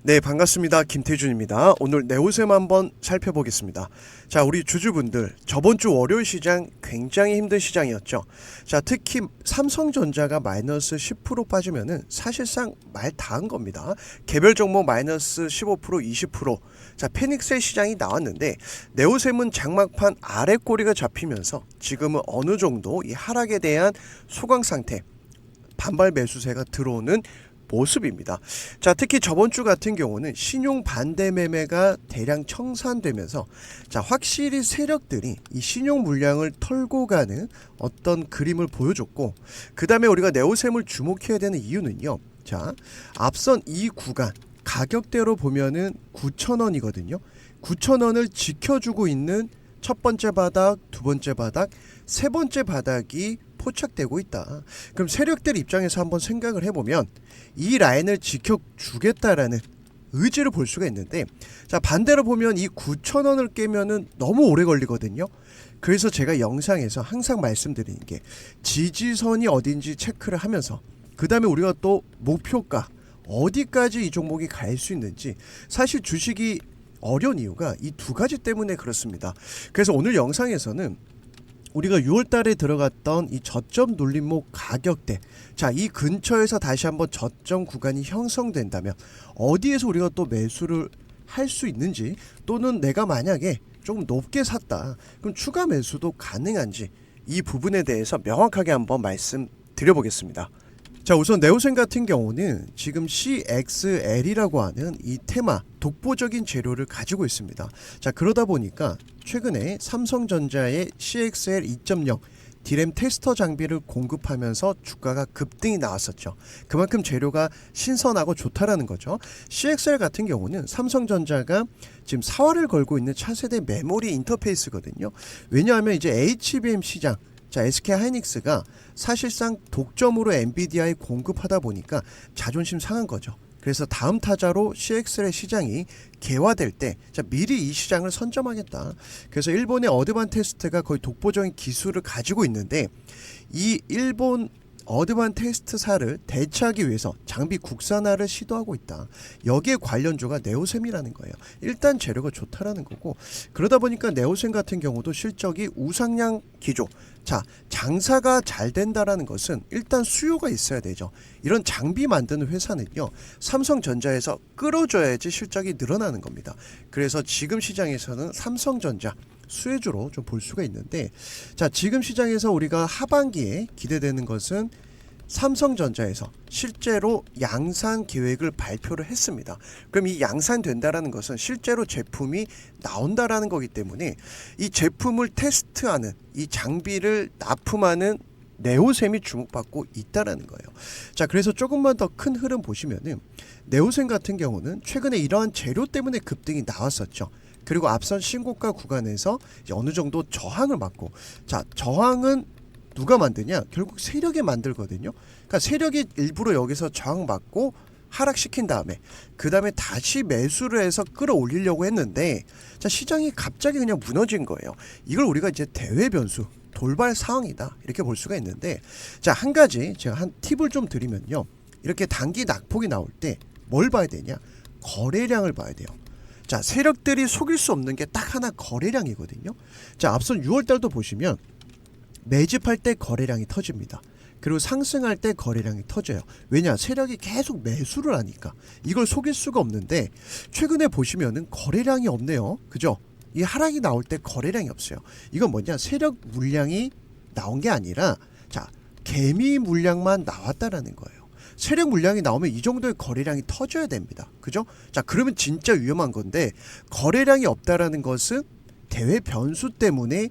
네, 반갑습니다. 김태준입니다. 오늘 네오셈 한번 살펴보겠습니다. 자, 우리 주주분들, 저번 주 월요일 시장 굉장히 힘든 시장이었죠. 자, 특히 삼성전자가 마이너스 10% 빠지면은 사실상 말 다 한 겁니다. 개별 종목 마이너스 15%, 20%. 자, 패닉셀 시장이 나왔는데 네오셈은 장막판 아래 꼬리가 잡히면서 지금은 어느 정도 이 하락에 대한 소강 상태, 반발 매수세가 들어오는 모습입니다. 자, 특히 저번 주 같은 경우는 신용 반대 매매가 대량 청산되면서 자, 확실히 세력들이 이 신용 물량을 털고 가는 어떤 그림을 보여줬고, 그 다음에 우리가 네오셈을 주목해야 되는 이유는요. 자, 앞선 이 구간 가격대로 보면은 9,000원이거든요. 9,000원을 지켜주고 있는 첫 번째 바닥, 두 번째 바닥, 세 번째 바닥이 포착되고 있다. 그럼 세력들 입장에서 한번 생각을 해보면 이 라인을 지켜주겠다라는 의지를 볼 수가 있는데, 자, 반대로 보면 이 9,000원을 깨면은 너무 오래 걸리거든요. 그래서 제가 영상에서 항상 말씀드리는 게 지지선이 어딘지 체크를 하면서 그 다음에 우리가 또 목표가 어디까지 이 종목이 갈 수 있는지, 사실 주식이 어려운 이유가 이 두 가지 때문에 그렇습니다. 그래서 오늘 영상에서는 우리가 6월 달에 들어갔던 이 저점 눌림목 가격대, 자, 이 근처에서 다시 한번 저점 구간이 형성된다면 어디에서 우리가 또 매수를 할 수 있는지, 또는 내가 만약에 조금 높게 샀다 그럼 추가 매수도 가능한지, 이 부분에 대해서 명확하게 한번 말씀드려보겠습니다. 자, 우선 네오셈 같은 경우는 지금 CXL이라고 하는 이 테마, 독보적인 재료를 가지고 있습니다. 자, 그러다 보니까 최근에 삼성전자의 CXL 2.0 디램 테스터 장비를 공급하면서 주가가 급등이 나왔었죠. 그만큼 재료가 신선하고 좋다라는 거죠. CXL 같은 경우는 삼성전자가 지금 사활을 걸고 있는 차세대 메모리 인터페이스거든요. 왜냐하면 이제 HBM 시장, 자, SK 하이닉스가 사실상 독점으로 엔비디아에 공급하다 보니까 자존심 상한 거죠. 그래서 다음 타자로 CXL의 시장이 개화될 때, 자, 미리 이 시장을 선점하겠다. 그래서 일본의 어드반테스트가 거의 독보적인 기술을 가지고 있는데, 이 일본 어드반테스트사를 대체하기 위해서 장비 국산화를 시도하고 있다. 여기에 관련주가 네오셈이라는 거예요. 일단 재료가 좋다라는 거고, 그러다 보니까 네오셈 같은 경우도 실적이 우상향 기조. 자, 장사가 잘 된다라는 것은 일단 수요가 있어야 되죠. 이런 장비 만드는 회사는요, 삼성전자에서 끌어줘야지 실적이 늘어나는 겁니다. 그래서 지금 시장에서는 삼성전자 수혜주로 좀 볼 수가 있는데, 자, 지금 시장에서 우리가 하반기에 기대되는 것은 삼성전자에서 실제로 양산 계획을 발표를 했습니다. 그럼 이 양산된다라는 것은 실제로 제품이 나온다라는 거기 때문에 이 제품을 테스트하는, 이 장비를 납품하는 네오셈이 주목받고 있다라는 거예요. 자, 그래서 조금만 더 큰 흐름 보시면은 네오셈 같은 경우는 최근에 이러한 재료 때문에 급등이 나왔었죠. 그리고 앞선 신고가 구간에서 어느 정도 저항을 맞고, 자, 저항은 누가 만드냐? 결국 세력이 만들거든요. 그러니까 세력이 일부러 여기서 저항받고 하락시킨 다음에 그 다음에 다시 매수를 해서 끌어올리려고 했는데, 자, 시장이 갑자기 그냥 무너진 거예요. 이걸 우리가 이제 대외 변수, 돌발 상황이다, 이렇게 볼 수가 있는데, 자, 한 가지 제가 한 팁을 좀 드리면요, 이렇게 단기 낙폭이 나올 때 뭘 봐야 되냐? 거래량을 봐야 돼요. 자, 세력들이 속일 수 없는 게 딱 하나, 거래량이거든요. 자, 앞선 6월달도 보시면 매집할 때 거래량이 터집니다. 그리고 상승할 때 거래량이 터져요. 왜냐? 세력이 계속 매수를 하니까 이걸 속일 수가 없는데, 최근에 보시면은 거래량이 없네요. 그죠? 이 하락이 나올 때 거래량이 없어요. 이건 뭐냐? 세력 물량이 나온 게 아니라, 자, 개미 물량만 나왔다라는 거예요. 세력 물량이 나오면 이 정도의 거래량이 터져야 됩니다. 그죠? 자, 그러면 진짜 위험한 건데, 거래량이 없다라는 것은 대외 변수 때문에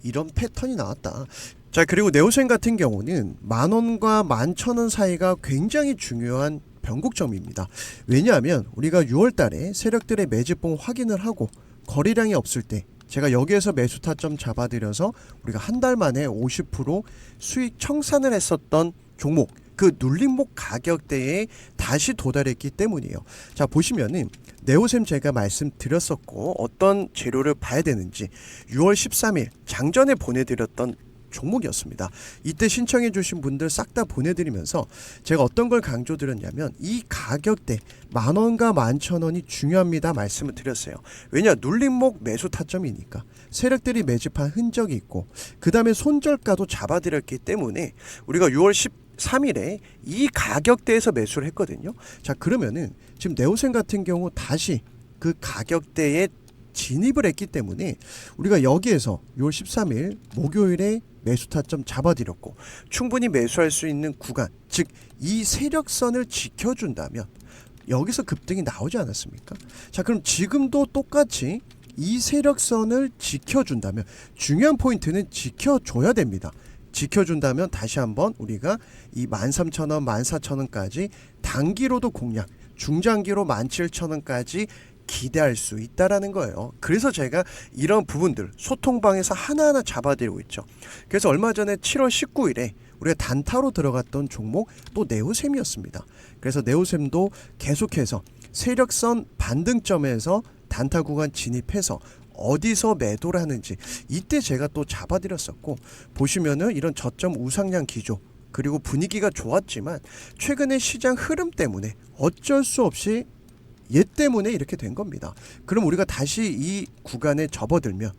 이런 패턴이 나왔다. 자, 그리고 네오셈 같은 경우는 10,000원과 11,000원 사이가 굉장히 중요한 변곡점입니다. 왜냐하면 우리가 6월 달에 세력들의 매집봉 확인을 하고 거래량이 없을 때 제가 여기에서 매수 타점 잡아드려서 우리가 한 달 만에 50% 수익 청산을 했었던 종목, 그 눌림목 가격대에 다시 도달했기 때문이에요. 자, 보시면은 네오셈 제가 말씀드렸었고, 어떤 재료를 봐야 되는지 6월 13일 장전에 보내드렸던 종목이었습니다. 이때 신청해 주신 분들 싹 다 보내드리면서 제가 어떤 걸 강조드렸냐면 이 가격대 10,000원과 11,000원이 중요합니다 말씀을 드렸어요. 왜냐 눌림목 매수 타점이니까 세력들이 매집한 흔적이 있고 그 다음에 손절가도 잡아드렸기 때문에 우리가 6월 13일에 이 가격대에서 매수를 했거든요. 자 그러면은 지금 네오셈 같은 경우 다시 그 가격대에 진입을 했기 때문에 우리가 여기에서 6월 13일 목요일에 매수 타점 잡아드렸고 충분히 매수할 수 있는 구간 즉 이 세력선을 지켜준다면 여기서 급등이 나오지 않았습니까? 자 그럼 지금도 똑같이 이 세력선을 지켜준다면 중요한 포인트는 지켜줘야 됩니다. 지켜준다면 다시 한번 우리가 이 13,000원 14,000원까지 단기로도 공략 중장기로 17,000원까지 기대할 수 있다라는 거예요. 그래서 제가 이런 부분들 소통방에서 하나하나 잡아드리고 있죠. 그래서 얼마 전에 7월 19일에 우리가 단타로 들어갔던 종목 또 네오셈이었습니다. 그래서 네오셈도 계속해서 세력선 반등점에서 단타 구간 진입해서 어디서 매도를 하는지 이때 제가 또 잡아드렸었고 보시면은 이런 저점 우상향 기조 그리고 분위기가 좋았지만 최근에 시장 흐름 때문에 어쩔 수 없이 얘 때문에 이렇게 된 겁니다. 그럼 우리가 다시 이 구간에 접어들면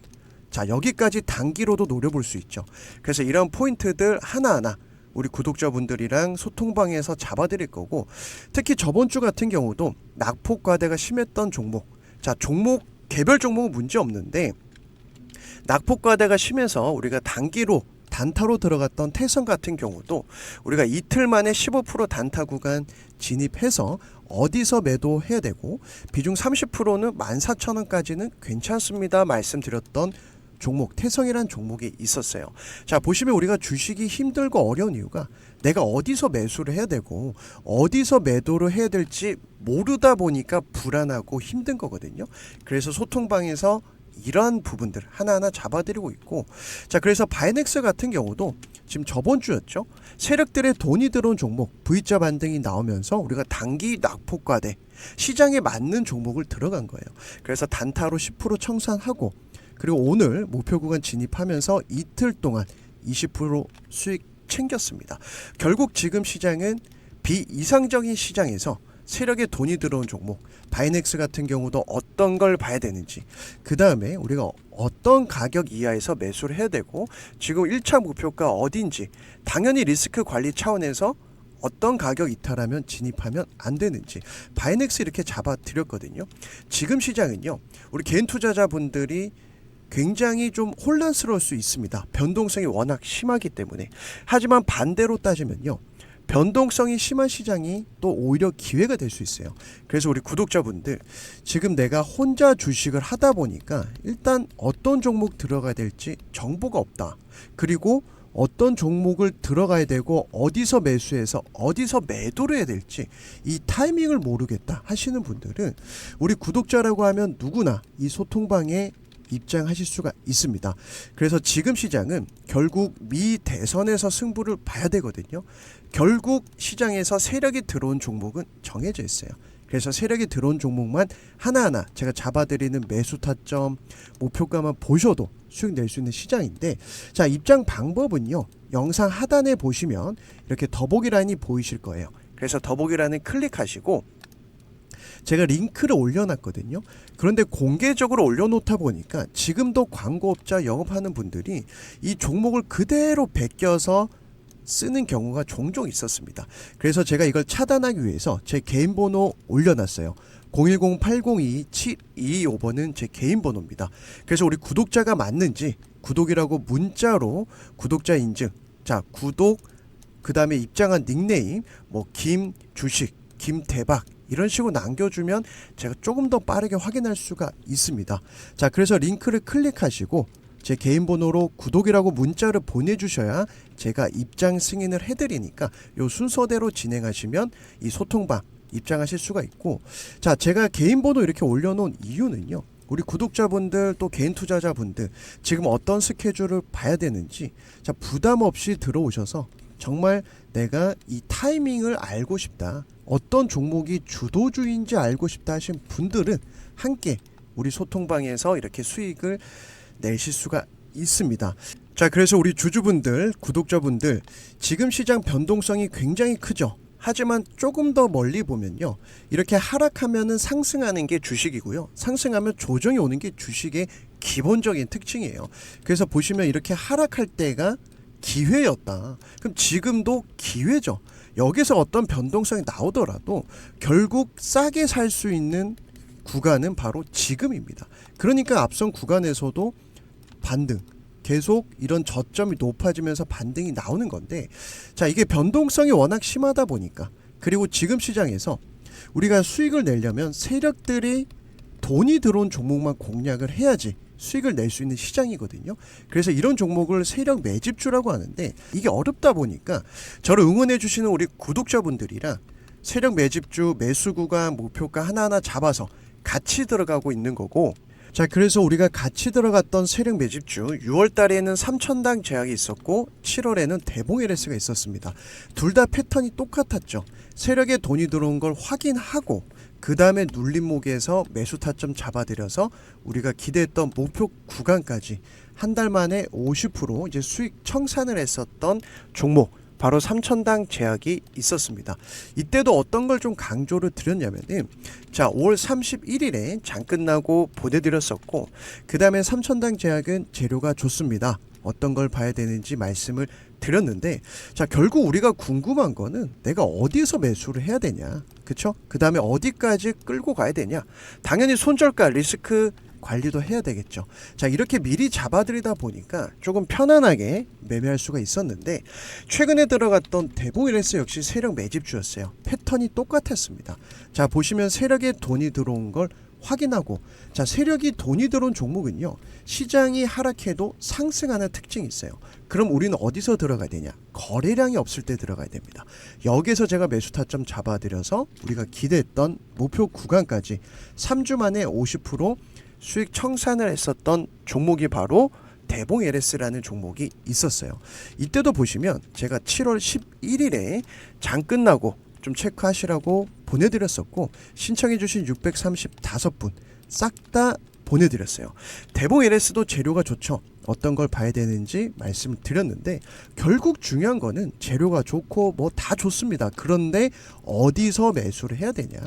자 여기까지 단기로도 노려볼 수 있죠. 그래서 이런 포인트들 하나하나 우리 구독자분들이랑 소통방에서 잡아드릴 거고 특히 저번 주 같은 경우도 낙폭과대가 심했던 종목 자 종목 개별 종목은 문제 없는데 낙폭과대가 심해서 우리가 단기로 단타로 들어갔던 태성 같은 경우도 우리가 이틀 만에 15% 단타 구간 진입해서 어디서 매도해야 되고 비중 30%는 14,000원까지는 괜찮습니다 말씀드렸던 종목 태성이란 종목이 있었어요. 자 보시면 우리가 주식이 힘들고 어려운 이유가 내가 어디서 매수를 해야 되고 어디서 매도를 해야 될지 모르다 보니까 불안하고 힘든 거거든요. 그래서 소통방에서 이러한 부분들 하나하나 잡아드리고 있고 자 그래서 바이넥스 같은 경우도 지금 저번 주였죠. 세력들의 돈이 들어온 종목 V자 반등이 나오면서 우리가 단기 낙폭과대 시장에 맞는 종목을 들어간 거예요. 그래서 단타로 10% 청산하고 그리고 오늘 목표 구간 진입하면서 이틀 동안 20% 수익 챙겼습니다. 결국 지금 시장은 비이상적인 시장에서 세력의 돈이 들어온 종목 바이넥스 같은 경우도 어떤 걸 봐야 되는지 그 다음에 우리가 어떤 가격 이하에서 매수를 해야 되고 지금 1차 목표가 어딘지 당연히 리스크 관리 차원에서 어떤 가격 이탈하면 진입하면 안 되는지 바이넥스 이렇게 잡아 드렸거든요. 지금 시장은요 우리 개인 투자자분들이 굉장히 좀 혼란스러울 수 있습니다. 변동성이 워낙 심하기 때문에. 하지만 반대로 따지면요 변동성이 심한 시장이 또 오히려 기회가 될 수 있어요. 그래서 우리 구독자분들 지금 내가 혼자 주식을 하다 보니까 일단 어떤 종목 들어가야 될지 정보가 없다. 그리고 어떤 종목을 들어가야 되고 어디서 매수해서 어디서 매도를 해야 될지 이 타이밍을 모르겠다 하시는 분들은 우리 구독자라고 하면 누구나 이 소통방에 입장하실 수가 있습니다. 그래서 지금 시장은 결국 미 대선에서 승부를 봐야 되거든요. 결국 시장에서 세력이 들어온 종목은 정해져 있어요. 그래서 세력이 들어온 종목만 하나하나 제가 잡아드리는 매수 타점 목표가만 보셔도 수익 낼 수 있는 시장인데 자 입장 방법은요 영상 하단에 보시면 이렇게 더보기 라인이 보이실 거예요. 그래서 더보기 라인을 클릭하시고 제가 링크를 올려놨거든요. 그런데 공개적으로 올려놓다 보니까 지금도 광고업자 영업하는 분들이 이 종목을 그대로 베껴서 쓰는 경우가 종종 있었습니다. 그래서 제가 이걸 차단하기 위해서 제 개인 번호 올려놨어요. 010-802-7225번은 제 개인 번호입니다. 그래서 우리 구독자가 맞는지 구독이라고 문자로 구독자 인증 자 구독 그 다음에 입장한 닉네임 뭐 김주식 김대박 이런 식으로 남겨주면 제가 조금 더 빠르게 확인할 수가 있습니다. 자 그래서 링크를 클릭하시고 제 개인 번호로 구독이라고 문자를 보내주셔야 제가 입장 승인을 해드리니까 요 순서대로 진행하시면 이 소통방 입장하실 수가 있고 자 제가 개인 번호 이렇게 올려놓은 이유는요 우리 구독자분들 또 개인 투자자분들 지금 어떤 스케줄을 봐야 되는지 자 부담 없이 들어오셔서 정말 내가 이 타이밍을 알고 싶다 어떤 종목이 주도주인지 알고 싶다 하신 분들은 함께 우리 소통방에서 이렇게 수익을 내실 수가 있습니다. 자, 그래서 우리 주주분들, 구독자분들, 지금 시장 변동성이 굉장히 크죠. 하지만 조금 더 멀리 보면요, 이렇게 하락하면은 상승하는 게 주식이고요, 상승하면 조정이 오는 게 주식의 기본적인 특징이에요. 그래서 보시면 이렇게 하락할 때가 기회였다. 그럼 지금도 기회죠. 여기서 어떤 변동성이 나오더라도 결국 싸게 살 수 있는 구간은 바로 지금입니다. 그러니까 앞선 구간에서도 반등, 계속 이런 저점이 높아지면서 반등이 나오는 건데, 자, 이게 변동성이 워낙 심하다 보니까, 그리고 지금 시장에서 우리가 수익을 내려면 세력들이 돈이 들어온 종목만 공략을 해야지 수익을 낼 수 있는 시장이거든요. 그래서 이런 종목을 세력 매집주라고 하는데, 이게 어렵다 보니까 저를 응원해 주시는 우리 구독자분들이랑 세력 매집주 매수 구간 목표가 하나하나 잡아서 같이 들어가고 있는 거고, 자, 그래서 우리가 같이 들어갔던 세력 매집주 6월 달에는 3천당 제약이 있었고 7월에는 대봉 LS가 있었습니다. 둘 다 패턴이 똑같았죠. 세력에 돈이 들어온 걸 확인하고 그 다음에 눌림목에서 매수 타점 잡아들여서 우리가 기대했던 목표 구간까지 한 달 만에 50% 이제 수익 청산을 했었던 종목, 바로 3천당 제약이 있었습니다. 이때도 어떤 걸 좀 강조를 드렸냐면은, 자, 5월 31일에 장 끝나고 보내드렸었고, 그 다음에 3천당 제약은 재료가 좋습니다. 어떤 걸 봐야 되는지 말씀을 드렸는데, 자, 결국 우리가 궁금한 거는 내가 어디서 매수를 해야 되냐, 그쵸? 그 다음에 어디까지 끌고 가야 되냐. 당연히 손절가 리스크 관리도 해야 되겠죠. 자, 이렇게 미리 잡아들이다 보니까 조금 편안하게 매매할 수가 있었는데, 최근에 들어갔던 대봉 LS 역시 세력 매집주였어요. 패턴이 똑같았습니다. 자, 보시면 세력에 돈이 들어온 걸 확인하고, 자, 세력이 돈이 들어온 종목은요, 시장이 하락해도 상승하는 특징이 있어요. 그럼 우리는 어디서 들어가야 되냐? 거래량이 없을 때 들어가야 됩니다. 여기서 제가 매수 타점 잡아들여서 우리가 기대했던 목표 구간까지 3주 만에 50% 수익 청산을 했었던 종목이 바로 대봉 LS라는 종목이 있었어요. 이때도 보시면 제가 7월 11일에 장 끝나고 좀 체크하시라고 보내드렸었고, 신청해주신 635분 싹 다 보내드렸어요. 대봉 LS도 재료가 좋죠. 어떤 걸 봐야 되는지 말씀을 드렸는데, 결국 중요한 거는 재료가 좋고 뭐 다 좋습니다. 그런데 어디서 매수를 해야 되냐,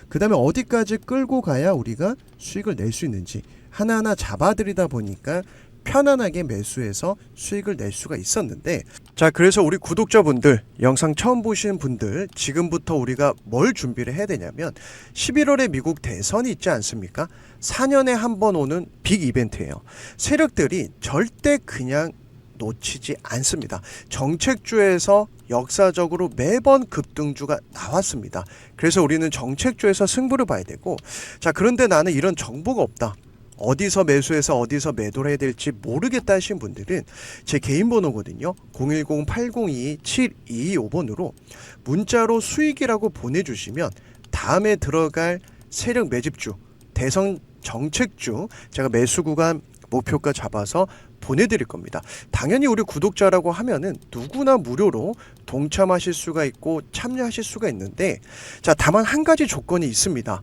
그 다음에 어디까지 끌고 가야 우리가 수익을 낼 수 있는지 하나하나 잡아들이다 보니까 편안하게 매수해서 수익을 낼 수가 있었는데, 자, 그래서 우리 구독자분들, 영상 처음 보시는 분들, 지금부터 우리가 뭘 준비를 해야 되냐면, 11월에 미국 대선이 있지 않습니까? 4년에 한 번 오는 빅 이벤트예요. 세력들이 절대 그냥 놓치지 않습니다. 정책주에서 역사적으로 매번 급등주가 나왔습니다. 그래서 우리는 정책주에서 승부를 봐야 되고, 자, 그런데 나는 이런 정보가 없다, 어디서 매수해서 어디서 매도를 해야 될지 모르겠다 하신 분들은 제 개인 번호거든요. 010-802-7225번으로 문자로 수익이라고 보내주시면 다음에 들어갈 세력 매집주, 대선 정책주 제가 매수 구간 목표가 잡아서 보내드릴 겁니다. 당연히 우리 구독자라고 하면은 누구나 무료로 동참하실 수가 있고 참여하실 수가 있는데, 자, 다만 한 가지 조건이 있습니다.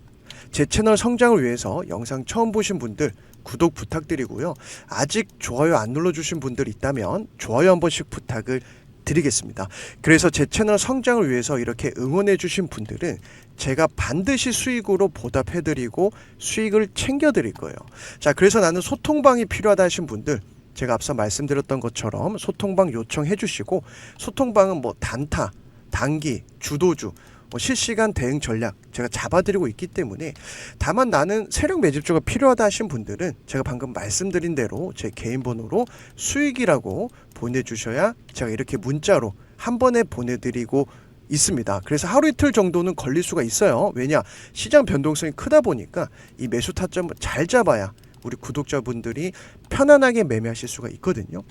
제 채널 성장을 위해서 영상 처음 보신 분들 구독 부탁드리고요. 아직 좋아요 안 눌러주신 분들 있다면 좋아요 한 번씩 부탁을 드리겠습니다. 그래서 제 채널 성장을 위해서 이렇게 응원해 주신 분들은 제가 반드시 수익으로 보답해드리고 수익을 챙겨드릴 거예요. 자, 그래서 나는 소통방이 필요하다 하신 분들, 제가 앞서 말씀드렸던 것처럼 소통방 요청해 주시고, 소통방은 뭐 단타, 단기, 주도주, 실시간 대응 전략 제가 잡아드리고 있기 때문에, 다만 나는 세력 매집주가 필요하다 하신 분들은 제가 방금 말씀드린 대로 제 개인 번호로 수익이라고 보내주셔야 제가 이렇게 문자로 한 번에 보내드리고 있습니다. 그래서 하루 이틀 정도는 걸릴 수가 있어요. 왜냐, 시장 변동성이 크다 보니까 이 매수 타점을 잘 잡아야 우리 구독자분들이 편안하게 매매하실 수가 있거든요.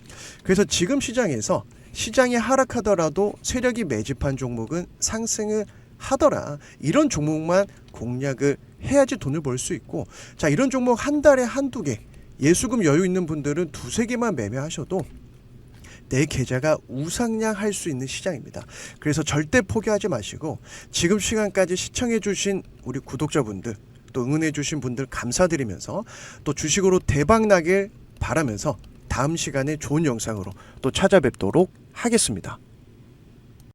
그래서 지금 시장에서 시장이 하락하더라도 세력이 매집한 종목은 상승을 하더라, 이런 종목만 공략을 해야지 돈을 벌 수 있고, 자, 이런 종목 한 달에 한두 개, 예수금 여유 있는 분들은 두세 개만 매매하셔도 내 계좌가 우상향할 수 있는 시장입니다. 그래서 절대 포기하지 마시고, 지금 시간까지 시청해 주신 우리 구독자분들, 또 응원해 주신 분들 감사드리면서, 또 주식으로 대박 나길 바라면서 다음 시간에 좋은 영상으로 또 찾아뵙도록 하겠습니다.